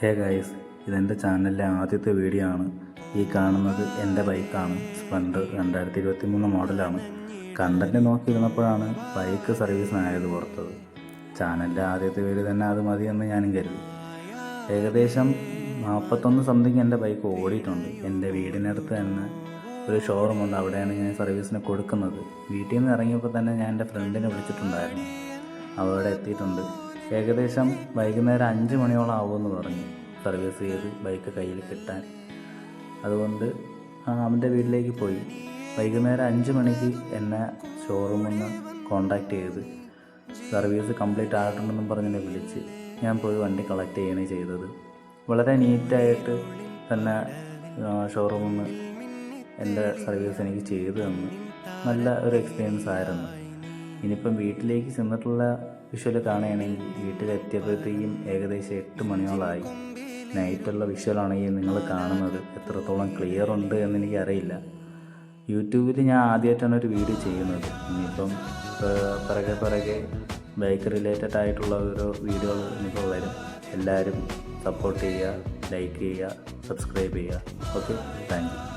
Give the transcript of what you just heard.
Hey guys, ഇതെൻ്റെ ചാനലിലെ ആദ്യത്തെ വീഡിയോ ആണ്. ഈ കാണുന്നത് എൻ്റെ ബൈക്കാണ്. സ്പ്ലെൻഡർ 2023 മോഡലാണ്. കണ്ടൻറ്റ് നോക്കിയിരുന്നപ്പോഴാണ് ബൈക്ക് സർവീസിനായത് പുറത്തത്. ചാനലിൻ്റെ ആദ്യത്തെ വീഡിയോ തന്നെ അത് മതിയെന്ന് ഞാനും കരുതി. ഏകദേശം 41 സംതിങ് എൻ്റെ ബൈക്ക് ഓടിയിട്ടുണ്ട്. എൻ്റെ വീടിനടുത്ത് തന്നെ ഒരു ഷോറൂം ഉണ്ട്, അവിടെയാണ് ഞാൻ സർവീസിന് കൊടുക്കുന്നത്. വീട്ടിൽ നിന്ന് ഇറങ്ങിയപ്പോൾ തന്നെ ഞാൻ എൻ്റെ ഫ്രണ്ടിനെ വിളിച്ചിട്ടുണ്ടായിരുന്നു. അവിടെ എത്തിയിട്ടുണ്ട്. ഏകദേശം വൈകുന്നേരം 5 മണിയോളം ആവുമെന്ന് പറഞ്ഞു സർവീസ് ചെയ്ത് ബൈക്ക് കയ്യിൽ കിട്ടാൻ. അതുകൊണ്ട് അവൻ്റെ വീട്ടിലേക്ക് പോയി. വൈകുന്നേരം 5 മണിക്ക് എന്നെ ഷോറൂമിൽ നിന്ന് കോണ്ടാക്ട് ചെയ്ത് സർവീസ് കംപ്ലീറ്റ് ആയിട്ടുണ്ടെന്നും പറഞ്ഞെന്നെ വിളിച്ച് ഞാൻ പോയി വണ്ടി കളക്ട് ചെയ്യുകയാണ് ചെയ്തത്. വളരെ നീറ്റായിട്ട് തന്നെ ഷോറൂമിൽ നിന്ന് എൻ്റെ സർവീസ് എനിക്ക് ചെയ്തു തന്നു. നല്ല ഒരു എക്സ്പീരിയൻസ് ആയിരുന്നു. ഇനിയിപ്പം വീട്ടിലേക്ക് ചെന്നിട്ടുള്ള വിഷ്വൽ കാണുകയാണെങ്കിൽ വീട്ടിലെത്തിയപ്പോഴത്തേക്കും ഏകദേശം 8 മണിയോളമായി. നൈറ്റുള്ള വിഷ്വലാണെങ്കിൽ നിങ്ങൾ കാണുന്നത് എത്രത്തോളം ക്ലിയർ ഉണ്ട് എന്നെനിക്കറിയില്ല. യൂട്യൂബിൽ ഞാൻ ആദ്യമായിട്ടാണ് ഒരു വീഡിയോ ചെയ്യുന്നത്. ഇനിയിപ്പം പിറകെ ബൈക്ക് റിലേറ്റഡ് ആയിട്ടുള്ള ഓരോ വീഡിയോകൾ ഇനിയിപ്പോൾ വരും. എല്ലാവരും സപ്പോർട്ട് ചെയ്യുക, ലൈക്ക് ചെയ്യുക, സബ്സ്ക്രൈബ് ചെയ്യുക. Okay, thank you.